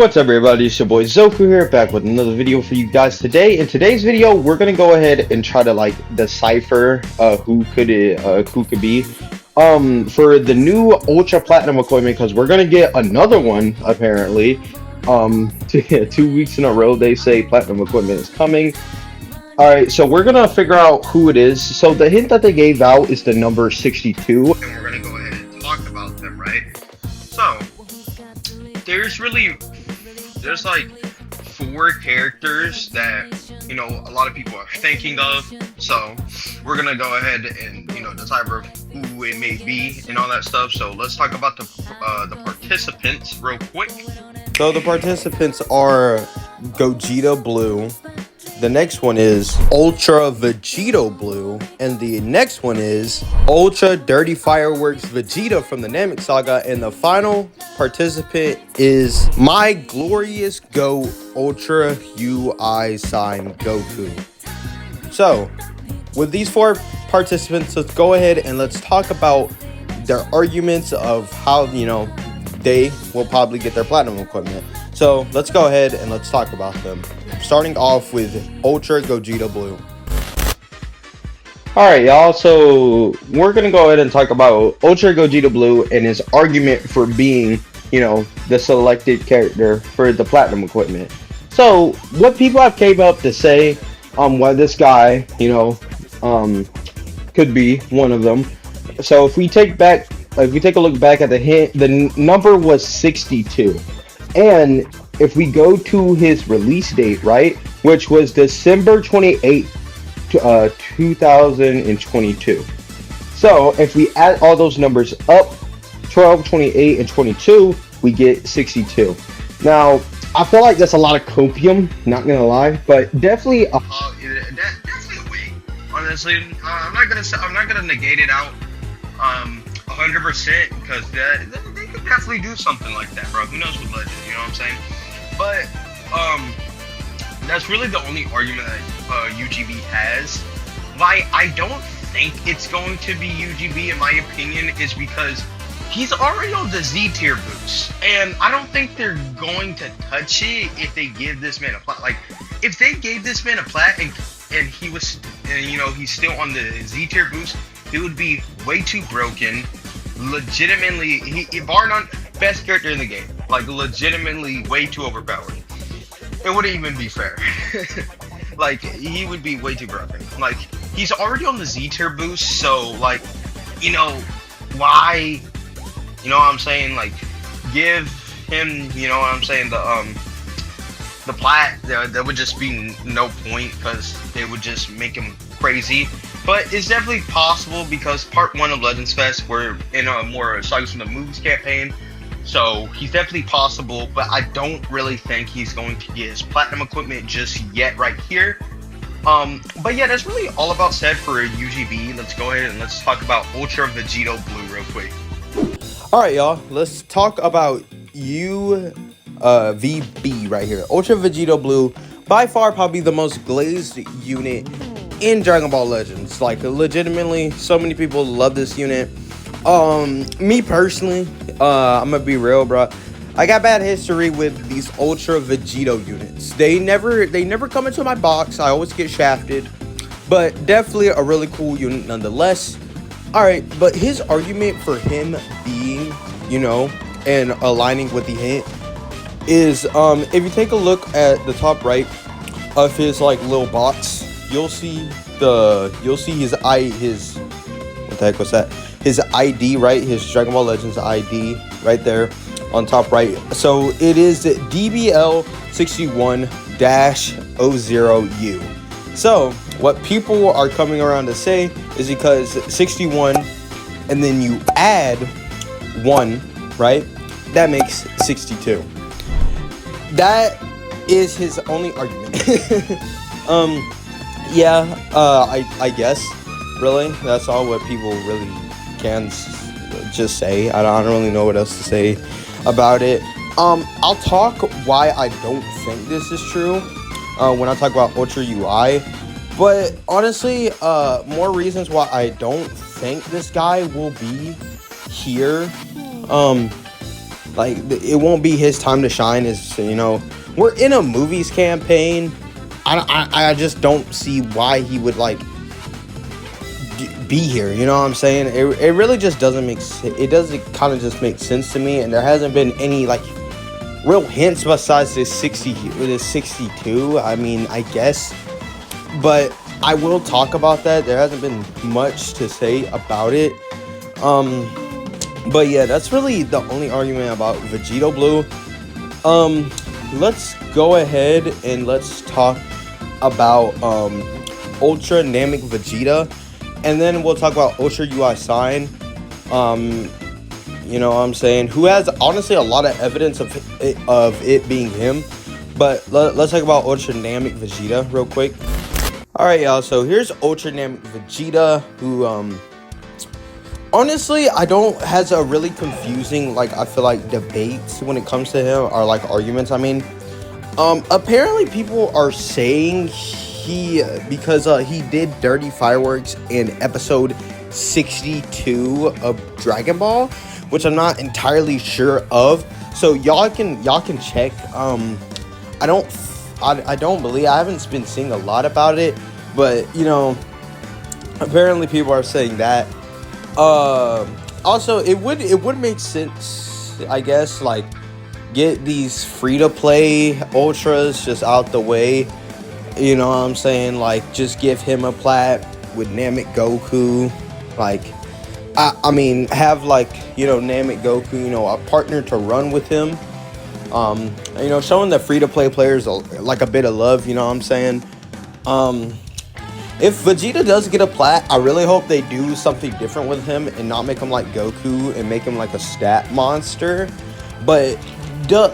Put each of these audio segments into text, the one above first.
What's up, everybody? It's your boy Zoku here, back with another video for you guys today. In today's video, we're gonna go ahead and try to decipher who could be for the new ultra platinum equipment, because we're gonna get another one apparently. 2 weeks in a row they say platinum equipment is coming. All right, so we're gonna figure out who it is. So the hint that they gave out is the number 62, and we're gonna go ahead and talk about them, right? So there's like 4 characters that a lot of people are thinking of. So we're gonna go ahead and decipher who it may be and all that stuff. So let's talk about the participants real quick. So the participants are Gogeta Blue. The next one is Ultra Vegito Blue, and the next one is Ultra Dirty Fireworks Vegeta from the Namek Saga, and the final participant is My Glorious Go Ultra UI Sign Goku. So, with these 4 participants, let's go ahead and let's talk about their arguments of how, they will probably get their platinum equipment. So, let's go ahead and let's talk about them. Starting off with Ultra Gogeta Blue. Alright, y'all, so we're gonna go ahead and talk about Ultra Gogeta Blue and his argument for being, the selected character for the platinum equipment. So, what people have came up to say why this guy, could be one of them. So if we take a look back at the hint, the number was 62. And if we go to his release date, right, which was December 28th, 2022. So if we add all those numbers up, 12, 28, and 22, we get 62. Now, I feel like that's a lot of copium, not gonna lie, but definitely definitely a win. Honestly, I'm not gonna negate it out 100%, because they could definitely do something like that, bro. Who knows with Legend, you know what I'm saying? But that's really the only argument that UGB has. Why I don't think it's going to be UGB, in my opinion, is because he's already on the Z tier boost, and I don't think they're going to touch it if they give this man a plat. Like, if they gave this man a plat and he's still on the Z tier boost, it would be way too broken. Legitimately, he bar none, best character in the game. Like, legitimately way too overpowered. It wouldn't even be fair. Like, he would be way too broken. Like, he's already on the Z tier boost, so like, why? You know what I'm saying? Like, give him, the plat. There would just be no point, because it would just make him crazy. But it's definitely possible, because part 1 of Legends Fest, we're in a more Sagas from the Movies campaign. So he's definitely possible, but I don't really think he's going to get his platinum equipment just yet right here. But yeah, that's really all about said for UGB. Let's go ahead and let's talk about Ultra Vegito Blue real quick. Alright, y'all, let's talk about UVB right here. Ultra Vegito Blue, by far probably the most glazed unit in Dragon Ball Legends. Like, legitimately, so many people love this unit. Me personally, I'm gonna be real, bro. I got bad history with these Ultra Vegito units. They never come into my box. I always get shafted, but definitely a really cool unit nonetheless. All right, but his argument for him being, and aligning with the hint is, if you take a look at the top right of his little box, you'll see his what the heck was that? His ID, right? His Dragon Ball Legends ID right there on top right. So it is DBL61-00U. So what people are coming around to say is because 61 and then you add 1, right? That makes 62. That is his only argument. I guess really that's all what people really can just say. I don't really know what else to say about it. I'll talk why I don't think this is true when I talk about Ultra UI, but honestly, more reasons why I don't think this guy will be here Like, it won't be his time to shine. Is, you know, we're in a movies campaign. I just don't see why he would like be here. You know what I'm saying? It really just doesn't make sense. It doesn't kind of just make sense to me. And there hasn't been any like real hints besides this 62. I mean, I guess, but I will talk about that. There hasn't been much to say about it. But yeah, that's really the only argument about Vegito Blue. Let's go ahead and let's talk about Ultra Namek Vegeta, and then we'll talk about Ultra UI Sign. You know what I'm saying? Who has honestly a lot of evidence of it being him. But let's talk about Ultra Namek Vegeta real quick. All right, y'all. So here's Ultra Namek Vegeta, who honestly, has a really confusing, like, I feel like debates when it comes to him, or like arguments. I mean, apparently people are saying because he did dirty fireworks in episode 62 of Dragon Ball, which I'm not entirely sure of. So y'all can check. I don't believe, I haven't been seeing a lot about it, but you know, apparently people are saying that. Also, it would make sense, I guess, like, get these free-to-play ultras just out the way. You know what I'm saying? Like, just give him a plat with Namek Goku. Like, I mean, have, like, you know, Namek Goku, you know, a partner to run with him. You know, showing the free-to-play players like a bit of love. You know what I'm saying? If Vegeta does get a plat, I really hope they do something different with him and not make him like Goku and make him like a stat monster, but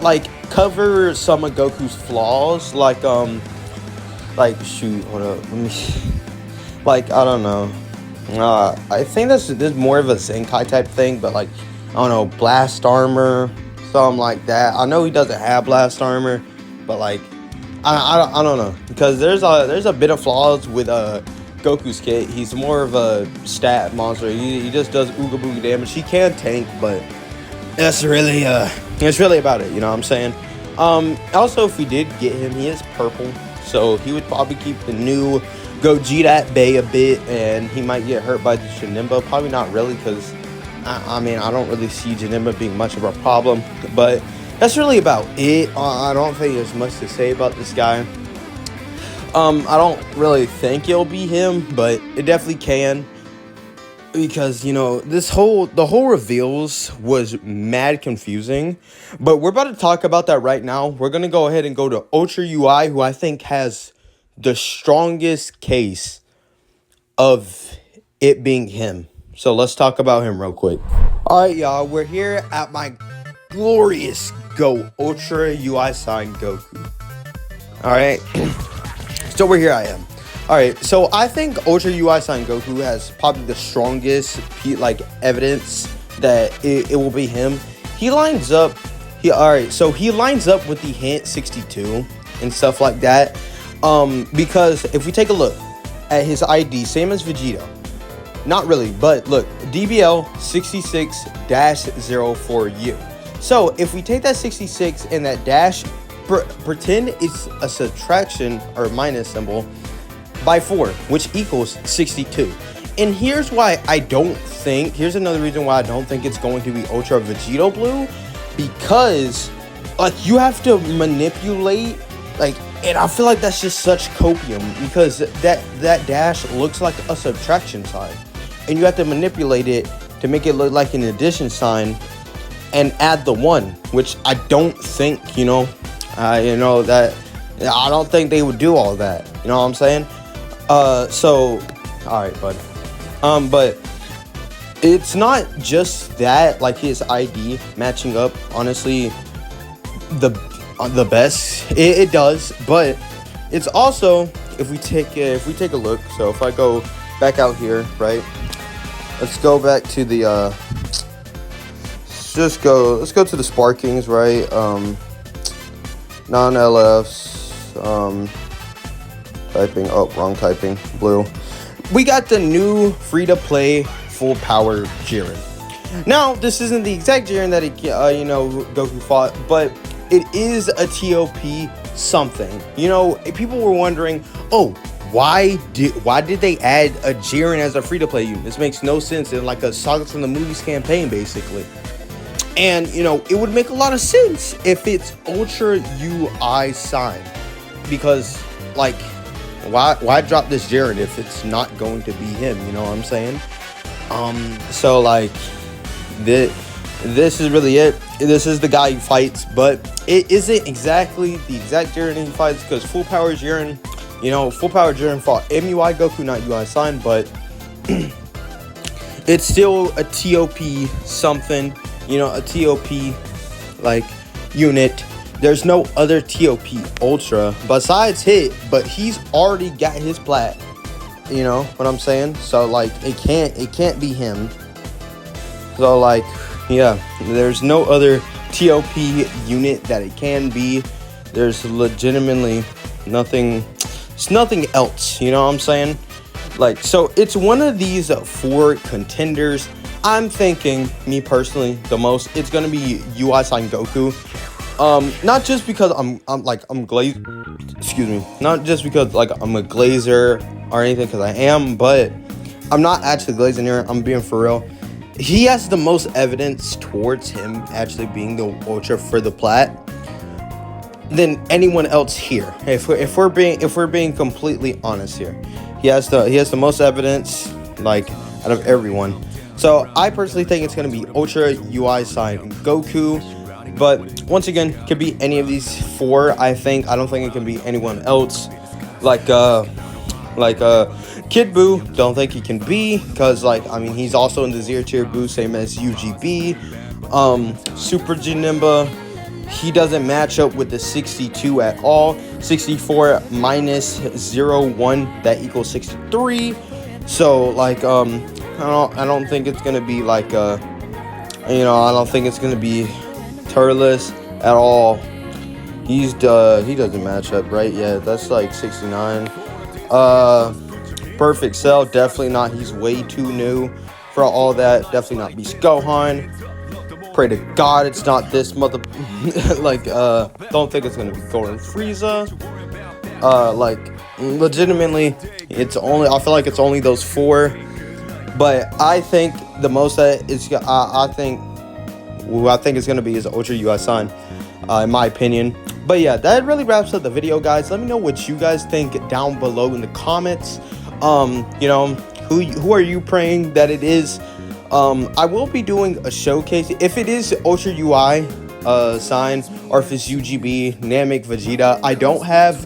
like cover some of Goku's flaws, like shoot, hold up, let me like, I don't know, I think this is more of a Zenkai type thing, but like, I don't know, blast armor, something like that. I know he doesn't have blast armor, but like, I don't know, because there's a bit of flaws with Goku's kit. He's more of a stat monster. He just does ooga booga damage. He can tank, but that's really about it. You know what I'm saying? Also, if we did get him, he is purple, so he would probably keep the new Gogeta at bay a bit, and he might get hurt by the Janemba. Probably not really, because I mean, I don't really see Janemba being much of a problem, but that's really about it. I don't think there's much to say about this guy. I don't really think it'll be him, but it definitely can, because, you know, the whole reveals was mad confusing. But we're about to talk about that right now. We're gonna go ahead and go to Ultra UI, who I think has the strongest case of it being him. So let's talk about him real quick. All right, y'all. We're here at my glorious Ultra UI Sign Goku. Alright, so we're here. I am. Alright, so I think Ultra UI Sign Goku has probably the strongest like evidence that it will be him. He lines up with the hint 62 and stuff like that. Because if we take a look at his ID, same as Vegeta. Not really, but look, DBL 66-04U. So if we take that 66 and that dash, pretend it's a subtraction or minus symbol by 4, which equals 62. And here's another reason why I don't think it's going to be Ultra Vegito Blue, because like you have to manipulate, like, and I feel like that's just such copium, because that dash looks like a subtraction sign, and you have to manipulate it to make it look like an addition sign and add the 1, which I don't think, that I don't think they would do all that. You know what I'm saying? So, all right, bud. But it's not just that, like his ID matching up, honestly, the best. It does, but it's also, if we take a look. So if I go back out here, right? Let's go back to the let's go to the Sparkings, right? Non-LFs, typing, wrong typing, blue. We got the new free-to-play full power Jiren. Now, this isn't the exact Jiren that Goku fought, but it is a TOP something. People were wondering, oh, why did they add a Jiren as a free-to-play unit? This makes no sense. It's like a Saga from the Movies campaign, basically. And, it would make a lot of sense if it's Ultra UI signed. Because, like, why drop this Jiren if it's not going to be him? You know what I'm saying? So, like, this is really it. This is the guy he fights, but it isn't exactly the exact Jiren he fights, because Full Power Jiren, Full Power Jiren fought MUI Goku, not UI sign, but it's still a TOP something, a TOP, like, unit. There's no other TOP Ultra besides Hit, but he's already got his plat. You know what I'm saying? So, like, it can't be him. So, like, yeah, there's no other TOP unit that it can be. There's legitimately nothing. It's nothing else. You know what I'm saying? Like, so it's one of these 4 contenders. I'm thinking, me personally, the most, it's gonna be UI sign Goku. Not just because I'm glazed. Excuse me. Not just because like I'm a glazer or anything, because I am, but I'm not actually glazing here. I'm being for real. He has the most evidence towards him actually being the Ultra for the plat than anyone else here. If we're being completely honest here, he has the most evidence, like, out of everyone. So I personally think it's gonna be Ultra UI sign Goku. But once again, could be any of these 4. I don't think it can be anyone else. Like Kid Buu, don't think he can be, because, like, I mean, he's also in the 0 tier Buu, same as UGB. Super Janemba, he doesn't match up with the 62 at all. 64 minus 0.1, that equals 63. So, like, I don't think it's gonna be like I don't think it's gonna be Turles at all. He doesn't match up, right? Yeah, that's like 69. Perfect Cell, definitely not. He's way too new for all that. Definitely not Beast Gohan. Pray to God it's not this mother. Like, don't think it's gonna be Golden Frieza. Like, legitimately, I feel like it's only those 4. But I think the most that it's, I think it's gonna be is Ultra UI sign, in my opinion. But yeah, that really wraps up the video, guys. Let me know what you guys think down below in the comments. Who are you praying that it is? I will be doing a showcase if it is Ultra UI sign, or if it's UGB, Namek, Vegeta. I don't have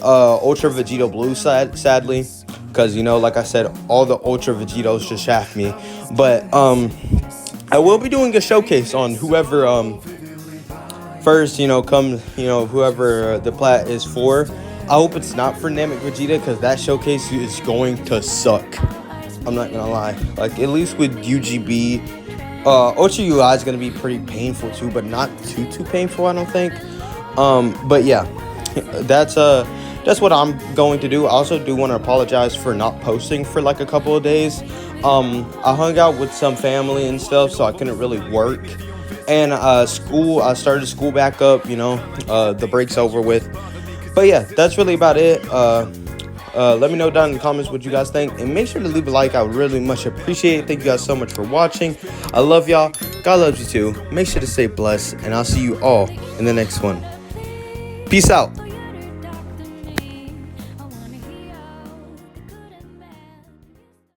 Ultra Vegeta Blue sadly, because like I said, all the Ultra Vegetos just shaft me. But I will be doing a showcase on whoever first whoever the plat is for. I hope it's not for Namek Vegeta, because that showcase is going to suck. I'm not gonna lie. Like, at least with UGB, Ultra UI is gonna be pretty painful too, but not too painful, I don't think. But yeah, that's what I'm going to do. I also do want to apologize for not posting for like a couple of days. I hung out with some family and stuff, so I couldn't really work. And I started school back up, the break's over with. But yeah, that's really about it. Let me know down in the comments what you guys think, and make sure to leave a like. I would really much appreciate it. Thank you guys so much for watching. I love y'all. God loves you too. Make sure to stay blessed, and I'll see you all in the next one. Peace out.